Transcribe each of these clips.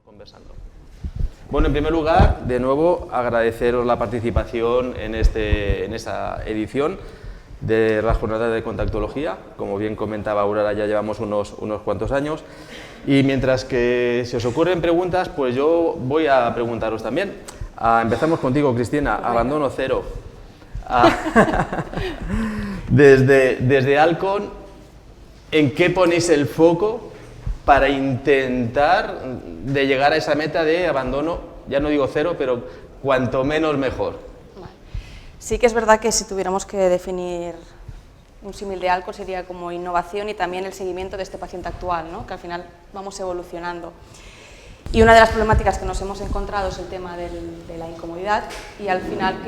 Conversando. Bueno, en primer lugar, de nuevo, agradeceros la participación en esta edición de las jornadas de contactología. Como bien comentaba Aurora, ya llevamos unos cuantos años. Y mientras que se os ocurren preguntas, pues yo voy a preguntaros también. Empezamos contigo, Cristina. Abandono cero. Desde Alcon, ¿en qué ponéis el foco para intentar de llegar a esa meta de abandono, ya no digo cero, pero cuanto menos mejor? Vale. Sí que es verdad que si tuviéramos que definir un símil de Alcon sería como innovación y también el seguimiento de este paciente actual, ¿no? Que al final vamos evolucionando. Y una de las problemáticas que nos hemos encontrado es el tema de la incomodidad y al final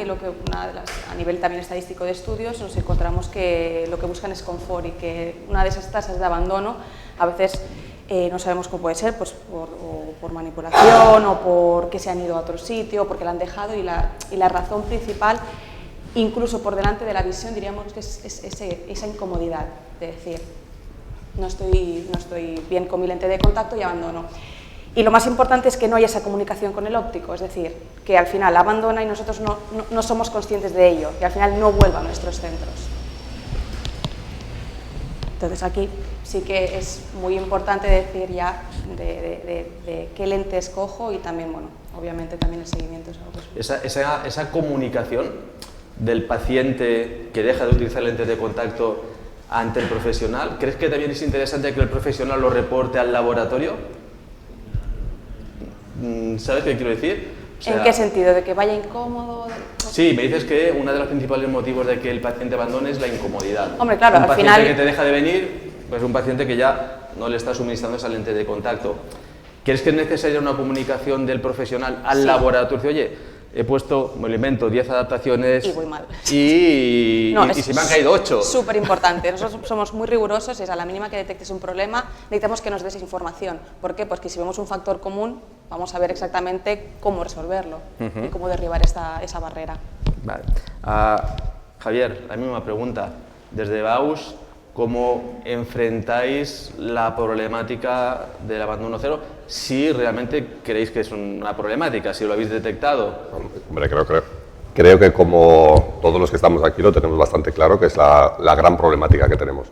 a nivel también estadístico de estudios nos encontramos que lo que buscan es confort y que una de esas tasas de abandono a veces no sabemos cómo puede ser, pues por manipulación o porque se han ido a otro sitio o porque la han dejado y la razón principal, incluso por delante de la visión, diríamos que es esa incomodidad de decir no estoy bien con mi lente de contacto y abandono. Y lo más importante es que no haya esa comunicación con el óptico, es decir, que al final abandona y nosotros no somos conscientes de ello y al final no vuelva a nuestros centros. Entonces aquí sí que es muy importante decir ya de qué lente escojo y también, bueno, obviamente también el seguimiento es algo que es... Esa comunicación del paciente que deja de utilizar lentes de contacto ante el profesional, ¿crees que también es interesante que el profesional lo reporte al laboratorio? ¿Sabes qué quiero decir? O sea, ¿en qué sentido? ¿De que vaya incómodo? Sí, me dices que uno de los principales motivos de que el paciente abandone es la incomodidad. Hombre, claro, al final... paciente que te deja de venir, pues un paciente que ya no le está suministrando esa lente de contacto. ¿Crees que es necesaria una comunicación del profesional al laboratorio? Oye, he puesto, me lo invento, 10 adaptaciones... Y voy mal. Y se me han caído 8. Súper importante. Nosotros somos muy rigurosos, es a la mínima que detectes un problema, necesitamos que nos des información. ¿Por qué? Pues que si vemos un factor común, vamos a ver exactamente cómo resolverlo y cómo derribar esa barrera. Vale. Javier, la misma pregunta. Desde Bausch, ¿cómo enfrentáis la problemática del abandono cero? Si realmente creéis que es una problemática, si lo habéis detectado. Hombre, creo que como todos los que estamos aquí lo tenemos bastante claro, que es la gran problemática que tenemos.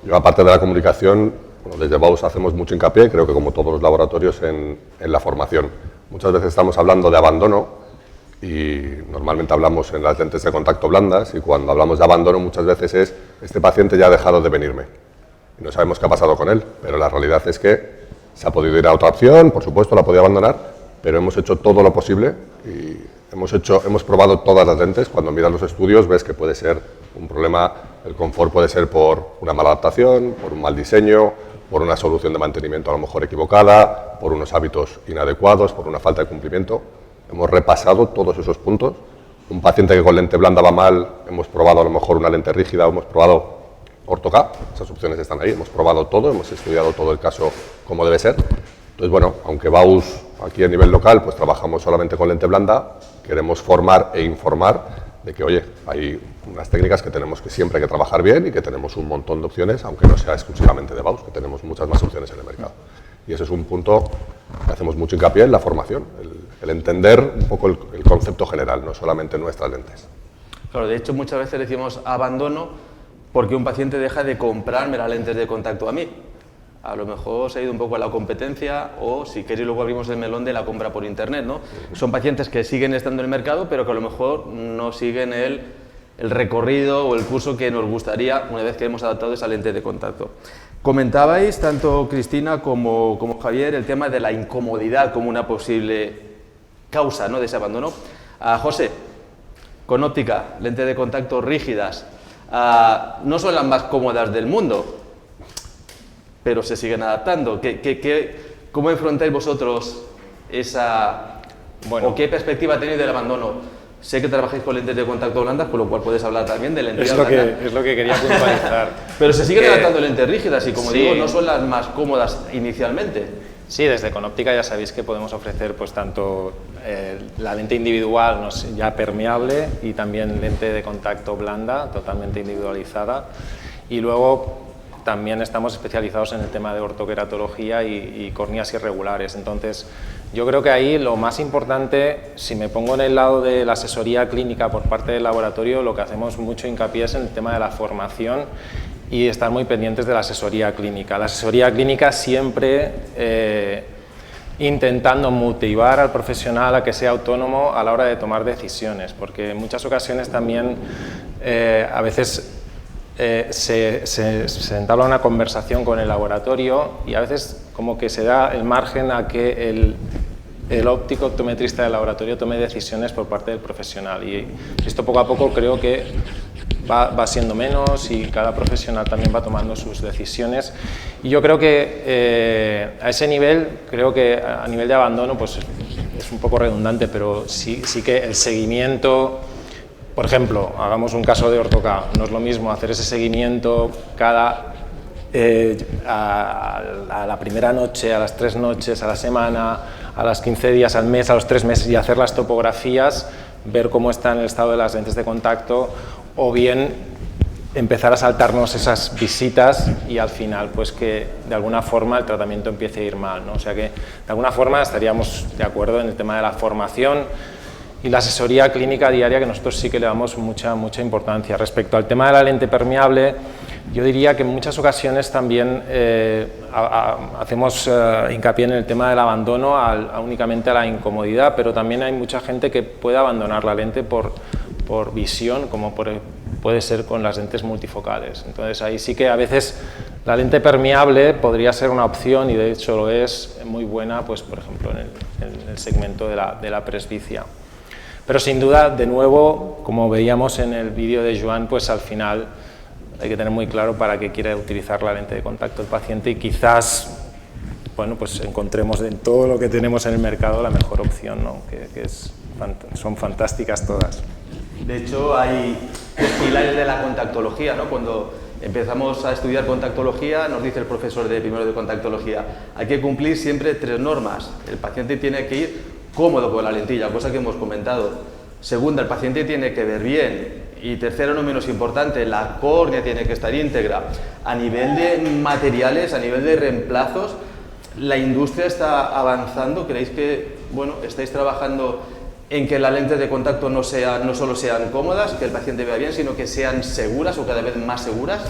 Yo, aparte de la comunicación, desde Bausch hacemos mucho hincapié, creo que como todos los laboratorios, en la formación. Muchas veces estamos hablando de abandono y normalmente hablamos en las lentes de contacto blandas, y cuando hablamos de abandono muchas veces es: este paciente ya ha dejado de venirme y no sabemos qué ha pasado con él, pero la realidad es que se ha podido ir a otra opción, por supuesto la ha podido abandonar, pero hemos hecho todo lo posible y hemos probado todas las lentes. Cuando miras los estudios ves que puede ser un problema, el confort puede ser por una mala adaptación, por un mal diseño, por una solución de mantenimiento a lo mejor equivocada, por unos hábitos inadecuados, por una falta de cumplimiento. Hemos repasado todos esos puntos. Un paciente que con lente blanda va mal, hemos probado a lo mejor una lente rígida, hemos probado Ortho-K, esas opciones están ahí, hemos probado todo, hemos estudiado todo el caso como debe ser. Entonces, bueno, aunque Bausch aquí a nivel local pues trabajamos solamente con lente blanda, queremos formar e informar de que, oye, hay unas técnicas que tenemos que siempre hay que trabajar bien y que tenemos un montón de opciones, aunque no sea exclusivamente de Bausch, que tenemos muchas más opciones en el mercado. Y ese es un punto que hacemos mucho hincapié en la formación, el entender un poco el concepto general, no solamente nuestras lentes. Claro, de hecho muchas veces decimos abandono porque un paciente deja de comprarme las lentes de contacto a mí. A lo mejor se ha ido un poco a la competencia o, si queréis, luego abrimos el melón de la compra por internet, ¿no? Son pacientes que siguen estando en el mercado, pero que a lo mejor no siguen el recorrido o el curso que nos gustaría una vez que hemos adaptado esa lente de contacto. Comentabais, tanto Cristina como Javier, el tema de la incomodidad como una posible causa, ¿no?, de ese abandono. José, con óptica, lente de contacto rígidas, no son las más cómodas del mundo, pero se siguen adaptando. ¿Cómo enfrentáis vosotros esa... Bueno, o qué perspectiva tenéis del abandono? Sé que trabajáis con lentes de contacto blandas, con lo cual puedes hablar también de lentes blandas. Es lo que quería puntualizar. Pero se siguen adaptando lentes rígidas y, como digo, no son las más cómodas inicialmente. Sí, desde Conóptica ya sabéis que podemos ofrecer pues tanto la lente individual ya permeable y también lente de contacto blanda, totalmente individualizada. Y luego también estamos especializados en el tema de ortoqueratología y córneas irregulares. Entonces, Yo creo que ahí lo más importante, si me pongo en el lado de la asesoría clínica por parte del laboratorio, lo que hacemos mucho hincapié es en el tema de la formación y estar muy pendientes de la asesoría clínica. La asesoría clínica siempre intentando motivar al profesional a que sea autónomo a la hora de tomar decisiones, porque en muchas ocasiones también a veces se entabla una conversación con el laboratorio y a veces como que se da el margen a que el óptico optometrista del laboratorio tome decisiones por parte del profesional, y esto poco a poco creo que va siendo menos y cada profesional también va tomando sus decisiones, y yo creo que a ese nivel, creo que a nivel de abandono pues es un poco redundante, pero sí que el seguimiento, por ejemplo, hagamos un caso de Ortoca, no es lo mismo hacer ese seguimiento a la primera noche, a las 3 noches, a la semana, a las 15 días, al mes, a los 3 meses y hacer las topografías, ver cómo está en el estado de las lentes de contacto, o bien empezar a saltarnos esas visitas y al final pues que de alguna forma el tratamiento empiece a ir mal, ¿no? O sea que de alguna forma estaríamos de acuerdo en el tema de la formación y la asesoría clínica diaria, que nosotros sí que le damos mucha importancia. Respecto al tema de la lente permeable, yo diría que en muchas ocasiones también hacemos hincapié en el tema del abandono únicamente a la incomodidad, pero también hay mucha gente que puede abandonar la lente por visión, como puede ser con las lentes multifocales. Entonces ahí sí que a veces la lente permeable podría ser una opción, y de hecho lo es muy buena, pues por ejemplo en el segmento de la presbicia. Pero sin duda, de nuevo, como veíamos en el vídeo de Joan, pues al final hay que tener muy claro para qué quiere utilizar la lente de contacto el paciente, y quizás, bueno, pues encontremos en todo lo que tenemos en el mercado la mejor opción, ¿no? Son fantásticas todas. De hecho, hay pilares de la contactología, ¿no? Cuando empezamos a estudiar contactología, nos dice el profesor de primero de contactología, hay que cumplir siempre 3 normas. El paciente tiene que ir cómodo con la lentilla, cosa que hemos comentado. Segunda, el paciente tiene que ver bien. Y tercero, no menos importante, la córnea tiene que estar íntegra. A nivel de materiales, a nivel de reemplazos, la industria está avanzando. ¿Creéis que, bueno, estáis trabajando en que las lentes de contacto no solo sean cómodas, que el paciente vea bien, sino que sean seguras o cada vez más seguras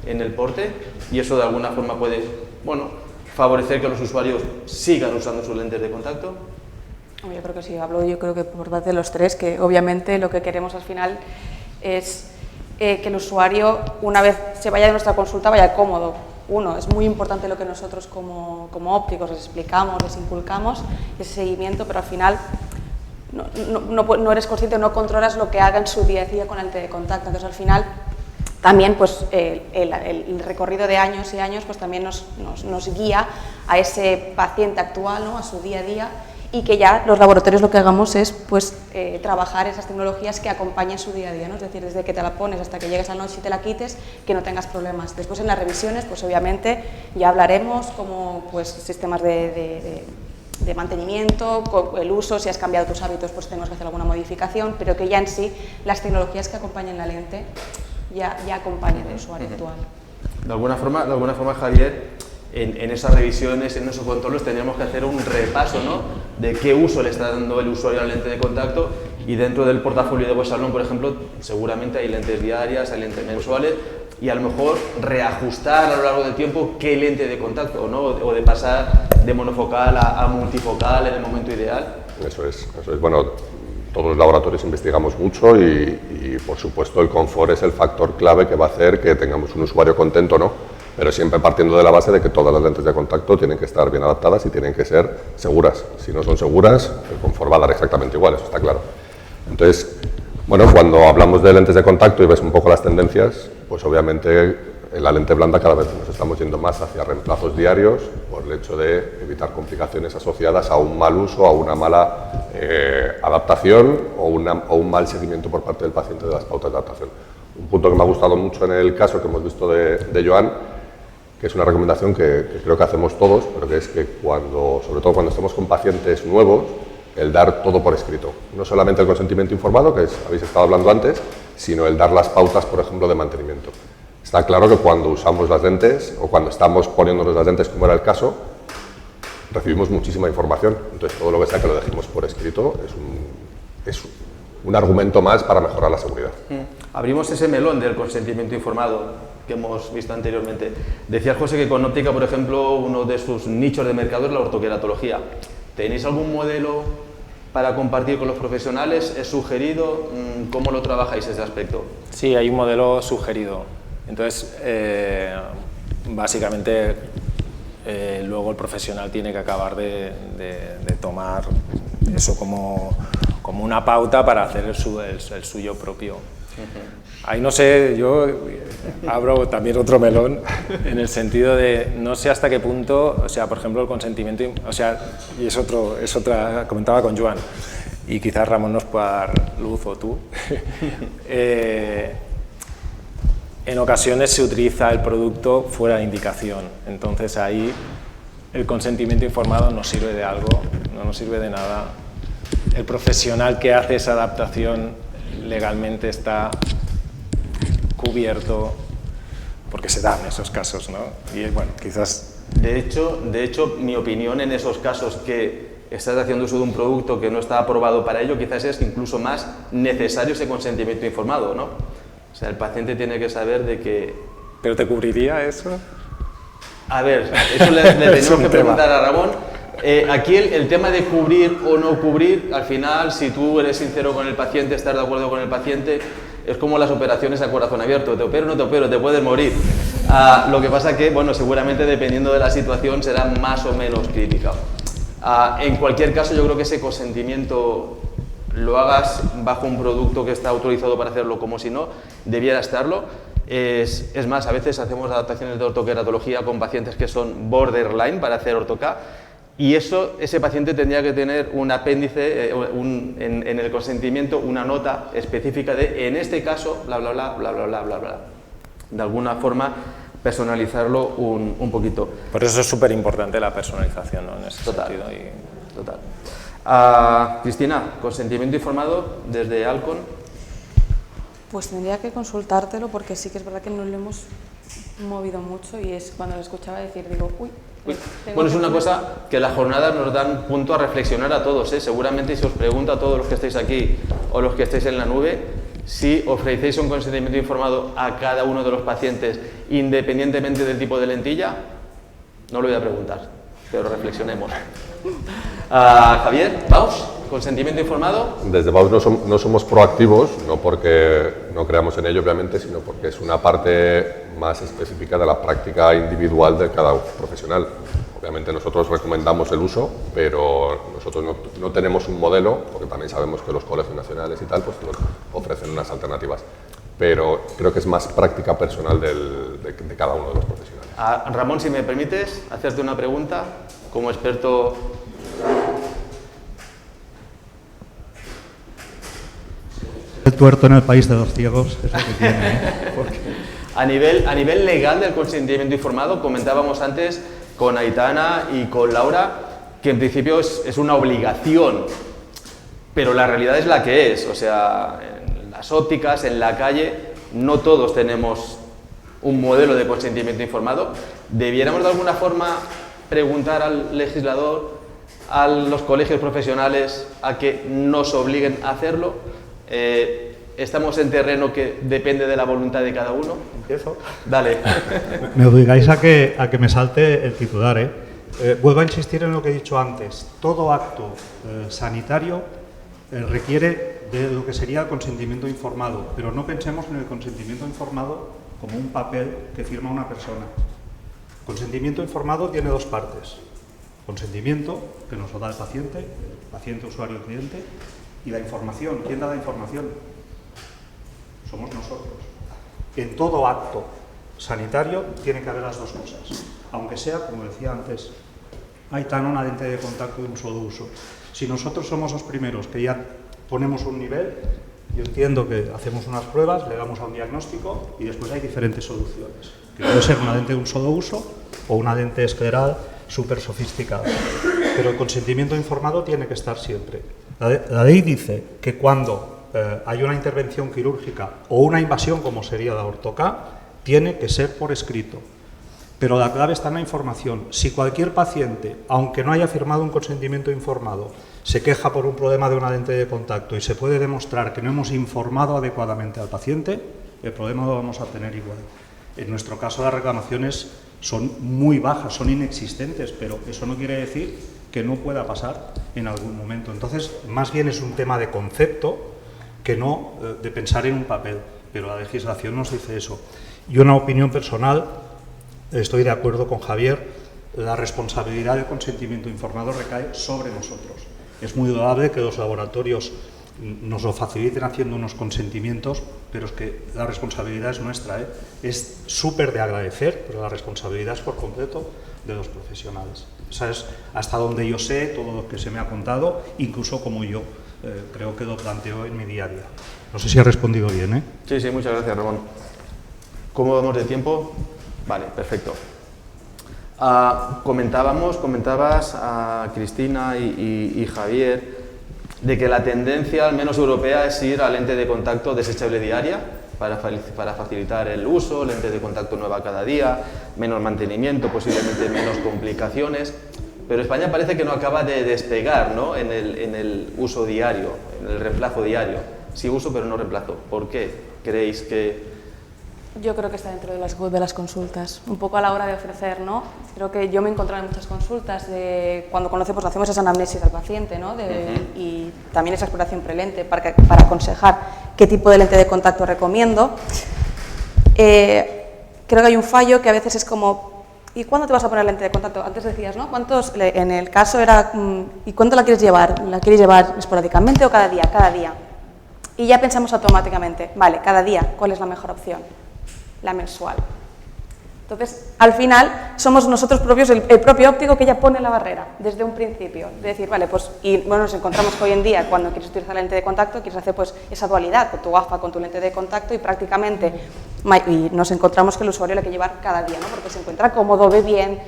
en el porte? Y eso de alguna forma puede, bueno, favorecer que los usuarios sigan usando sus lentes de contacto. Yo creo que sí, yo creo que por parte de los tres, que obviamente lo que queremos al final es que el usuario, una vez se vaya de nuestra consulta, vaya cómodo. Uno, es muy importante lo que nosotros como ópticos les explicamos, les inculcamos, ese seguimiento, pero al final no eres consciente, no controlas lo que haga en su día a día con la lente de contacto. Entonces al final también pues, el recorrido de años y años pues, también nos guía a ese paciente actual, ¿no? A su día a día, y que ya los laboratorios lo que hagamos es pues, trabajar esas tecnologías que acompañen su día a día, ¿no? Es decir, desde que te la pones hasta que llegues a la noche y te la quites, que no tengas problemas. Después en las revisiones, pues obviamente ya hablaremos como pues, sistemas de mantenimiento, el uso, si has cambiado tus hábitos pues tenemos que hacer alguna modificación, pero que ya en sí las tecnologías que acompañen la lente ya acompañan al usuario actual. De alguna forma, Javier, en esas revisiones, en esos controles, tendríamos que hacer un repaso, ¿no? De qué uso le está dando el usuario a la lente de contacto, y dentro del portafolio de vuestro salón, por ejemplo, seguramente hay lentes diarias, hay lentes mensuales, y a lo mejor reajustar a lo largo del tiempo qué lente de contacto, ¿no? O de pasar de monofocal a multifocal en el momento ideal. Eso es. Bueno, todos los laboratorios investigamos mucho y por supuesto el confort es el factor clave que va a hacer que tengamos un usuario contento, ¿no? Pero siempre partiendo de la base de que todas las lentes de contacto tienen que estar bien adaptadas y tienen que ser seguras. Si no son seguras, el confort va a dar exactamente igual, eso está claro. Entonces, bueno, cuando hablamos de lentes de contacto y ves un poco las tendencias, pues obviamente en la lente blanda cada vez nos estamos yendo más hacia reemplazos diarios por el hecho de evitar complicaciones asociadas a un mal uso, a una mala adaptación o un mal seguimiento por parte del paciente de las pautas de adaptación. Un punto que me ha gustado mucho en el caso que hemos visto de Joan, que es una recomendación que creo que hacemos todos, pero que es que sobre todo cuando estemos con pacientes nuevos, el dar todo por escrito. No solamente el consentimiento informado, que habéis estado hablando antes, sino el dar las pautas, por ejemplo, de mantenimiento. Está claro que cuando usamos las lentes, o cuando estamos poniéndonos las lentes, como era el caso, recibimos muchísima información, entonces todo lo que sea que lo dejemos por escrito es un argumento más para mejorar la seguridad. Abrimos ese melón del consentimiento informado que hemos visto anteriormente. Decía José que con óptica, por ejemplo, uno de sus nichos de mercado es la ortoqueratología. ¿Tenéis algún modelo para compartir con los profesionales? ¿Es sugerido? ¿Cómo lo trabajáis ese aspecto? Sí, hay un modelo sugerido. Entonces, básicamente, luego el profesional tiene que acabar de tomar eso como una pauta para hacer el suyo propio. Ahí no sé, yo abro también otro melón en el sentido de no sé hasta qué punto, o sea, por ejemplo, el consentimiento, o sea, y es otra, comentaba con Joan, y quizás Ramón nos pueda dar luz o tú. En ocasiones se utiliza el producto fuera de indicación, entonces ahí el consentimiento informado nos sirve de algo, no nos sirve de nada. El profesional que hace esa adaptación legalmente está cubierto, porque se dan esos casos, ¿no? Y bueno, quizás... De hecho, mi opinión en esos casos que estás haciendo uso de un producto que no está aprobado para ello, quizás es incluso más necesario ese consentimiento informado, ¿no? O sea, el paciente tiene que saber de que... ¿Pero te cubriría eso? A ver, eso le tenemos que preguntar a Ramón. Aquí el tema de cubrir o no cubrir, al final, si tú eres sincero con el paciente, estás de acuerdo con el paciente, es como las operaciones a corazón abierto, te opero o no te opero, te puedes morir. Lo que pasa que, bueno, seguramente dependiendo de la situación será más o menos crítica. En cualquier caso, yo creo que ese consentimiento lo hagas bajo un producto que está autorizado para hacerlo como si no, debiera estarlo. Es más, a veces hacemos adaptaciones de ortoqueratología con pacientes que son borderline para hacer ortoca. Y ese paciente tendría que tener un apéndice, en el consentimiento, una nota específica de, en este caso, bla, bla, bla, bla, bla, bla, bla, bla. De alguna forma, personalizarlo un poquito. Por eso es súper importante la personalización, ¿no? En ese sentido. Total. Cristina, consentimiento informado desde Alcon. Pues tendría que consultártelo porque sí que es verdad que no lo hemos movido mucho y es cuando lo escuchaba decir, digo, uy. Bueno, es una cosa que las jornadas nos dan punto a reflexionar a todos, ¿eh? Seguramente si os pregunto a todos los que estáis aquí o los que estáis en la nube, si ofrecéis un consentimiento informado a cada uno de los pacientes independientemente del tipo de lentilla, no lo voy a preguntar, pero reflexionemos. Javier, Baus, consentimiento informado. Desde Baus no somos proactivos, no porque no creamos en ello obviamente, sino porque es una parte más específica de la práctica individual de cada profesional. Obviamente nosotros recomendamos el uso, pero nosotros no tenemos un modelo, porque también sabemos que los colegios nacionales y tal pues nos ofrecen unas alternativas, pero creo que es más práctica personal de cada uno de los profesionales. Ramón, si me permites hacerte una pregunta como experto. El tuerto en el país de los ciegos es lo que tiene, ¿eh? A nivel legal del consentimiento informado, comentábamos antes con Aitana y con Laura que en principio es una obligación, pero la realidad es la que es. O sea, en las ópticas, en la calle, no todos tenemos un modelo de consentimiento informado. ¿Debiéramos de alguna forma preguntar al legislador, a los colegios profesionales, a que nos obliguen a hacerlo? Estamos en terreno que depende de la voluntad de cada uno. ¿Empiezo? Dale. Me obligáis a que me salte el titular, ¿eh? Vuelvo a insistir en lo que he dicho antes. Todo acto sanitario requiere de lo que sería el consentimiento informado, pero no pensemos en el consentimiento informado como un papel que firma una persona. El consentimiento informado tiene dos partes. Consentimiento, que nos lo da el paciente, usuario, cliente, y la información. ¿Quién da la información? Somos nosotros. En todo acto sanitario tiene que haber las dos cosas, aunque sea, como decía antes, Aitana, una lente de contacto de un solo uso. Si nosotros somos los primeros que ya ponemos un nivel, yo entiendo que hacemos unas pruebas, le damos a un diagnóstico y después hay diferentes soluciones, que puede ser una lente de un solo uso o una lente escleral súper sofisticada. Pero el consentimiento informado tiene que estar siempre. La ley dice que cuando hay una intervención quirúrgica o una invasión, como sería la ortoca, tiene que ser por escrito. Pero la clave está en la información. Si cualquier paciente, aunque no haya firmado un consentimiento informado, se queja por un problema de una lente de contacto y se puede demostrar que no hemos informado adecuadamente al paciente, el problema lo vamos a tener igual. En nuestro caso las reclamaciones son muy bajas, son inexistentes, pero eso no quiere decir que no pueda pasar en algún momento. Entonces, más bien es un tema de concepto que no de pensar en un papel, pero la legislación nos dice eso. Y una opinión personal, estoy de acuerdo con Javier, la responsabilidad del consentimiento informado recae sobre nosotros. Es muy loable que los laboratorios nos lo faciliten haciendo unos consentimientos, pero es que la responsabilidad es nuestra, ¿eh? Es súper de agradecer, pero la responsabilidad es por completo de los profesionales. Esa es hasta donde yo sé, todo lo que se me ha contado, incluso como yo creo que lo planteo en mi día a día. No sé si he respondido bien, ¿eh? Sí, sí, muchas gracias, Ramón. ¿Cómo vamos de tiempo? Vale, perfecto. Comentabas a Cristina y Javier de que la tendencia, al menos europea, es ir a lente de contacto desechable diaria para facilitar el uso, lente de contacto nueva cada día, menos mantenimiento, posiblemente menos complicaciones. Pero España parece que no acaba de despegar, ¿no?, en el uso diario, en el reemplazo diario. Sí uso, pero no reemplazo. ¿Por qué creéis que...? Yo creo que está dentro de las consultas, un poco a la hora de ofrecer, ¿no? Creo que yo me he encontrado en muchas consultas de cuando hacemos esa anamnesis al paciente, ¿no? Y también esa exploración prelente para aconsejar qué tipo de lente de contacto recomiendo. Creo que hay un fallo que a veces es como, ¿y cuándo te vas a poner lente de contacto? Antes decías, ¿no? ¿Cuántos? En el caso era, ¿y cuándo la quieres llevar? ¿La quieres llevar esporádicamente o cada día? Cada día. Y ya pensamos automáticamente, vale, cada día, ¿cuál es la mejor opción? La mensual. Entonces, al final, somos nosotros propios, el propio óptico que ya pone la barrera desde un principio. De decir, vale, pues, y bueno, nos encontramos que hoy en día, cuando quieres utilizar la lente de contacto, quieres hacer pues esa dualidad con tu gafa, con tu lente de contacto y prácticamente, y nos encontramos que el usuario la hay que llevar cada día, ¿no? Porque se encuentra cómodo, ve bien,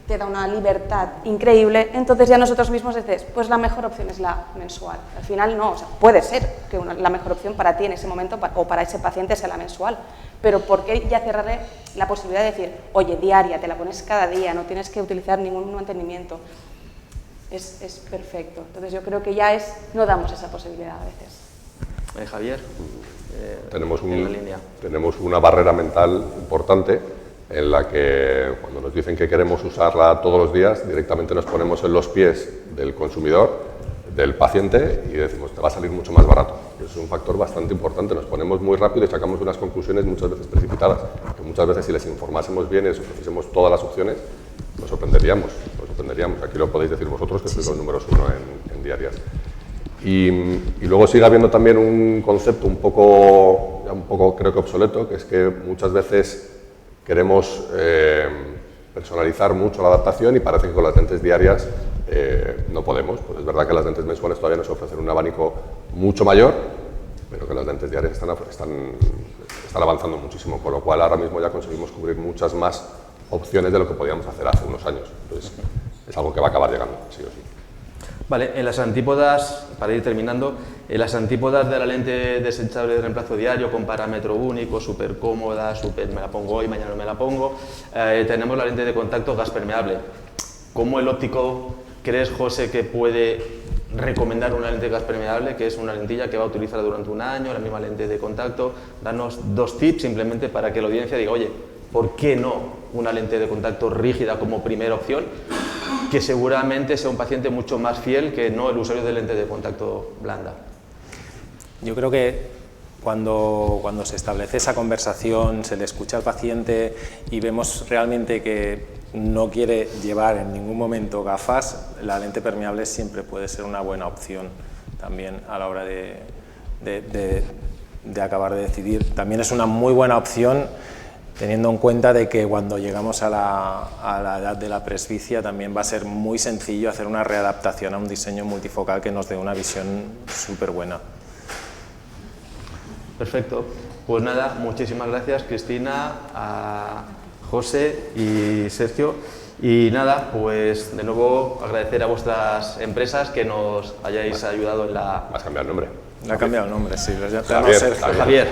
te da una libertad increíble, entonces ya nosotros mismos decimos, pues la mejor opción es la mensual. Al final no, o sea, puede ser que la mejor opción para ti en ese momento o para ese paciente sea la mensual, pero ¿por qué ya cerrarle la posibilidad de decir, oye, diaria, te la pones cada día, no tienes que utilizar ningún mantenimiento? Es perfecto. Entonces yo creo que ya no damos esa posibilidad a veces. Javier, tenemos una barrera mental importante en la que cuando nos dicen que queremos usarla todos los días, directamente nos ponemos en los pies del consumidor, del paciente, y decimos, te va a salir mucho más barato. Es un factor bastante importante, nos ponemos muy rápido y sacamos unas conclusiones muchas veces precipitadas, que muchas veces si les informásemos bien y les ofreciésemos todas las opciones, nos sorprenderíamos. Aquí lo podéis decir vosotros, que sois los números uno en diarias. Y luego sigue habiendo también un concepto un poco creo que obsoleto, que es que muchas veces queremos personalizar mucho la adaptación y parece que con las lentes diarias no podemos. Pues es verdad que las lentes mensuales todavía nos ofrecen un abanico mucho mayor, pero que las lentes diarias están avanzando muchísimo, con lo cual ahora mismo ya conseguimos cubrir muchas más opciones de lo que podíamos hacer hace unos años. Entonces es algo que va a acabar llegando, sí o sí. Vale, en las antípodas, para ir terminando, en las antípodas de la lente desechable de reemplazo diario con parámetro único, súper cómoda, me la pongo hoy, mañana no me la pongo, tenemos la lente de contacto gas permeable. ¿Cómo el óptico crees, José, que puede recomendar una lente gas permeable, que es una lentilla que va a utilizar durante un año, la misma lente de contacto? Danos 2 tips simplemente para que la audiencia diga, oye, ¿por qué no una lente de contacto rígida como primera opción? Que seguramente sea un paciente mucho más fiel que no el usuario de lente de contacto blanda. Yo creo que cuando se establece esa conversación, se le escucha al paciente y vemos realmente que no quiere llevar en ningún momento gafas, la lente permeable siempre puede ser una buena opción también a la hora de acabar de decidir. También es una muy buena opción teniendo en cuenta de que cuando llegamos a la edad de la presbicia también va a ser muy sencillo hacer una readaptación a un diseño multifocal que nos dé una visión súper buena. Perfecto. Pues nada, muchísimas gracias, Cristina, a José y Sergio. Y nada, pues de nuevo agradecer a vuestras empresas que nos hayáis ayudado en la... ¿Has cambiado el nombre? Le ha cambiado el nombre, sí. Javier. Javier.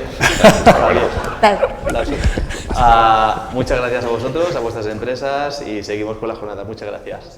Muchas gracias a vosotros, a vuestras empresas y seguimos con la jornada. Muchas gracias.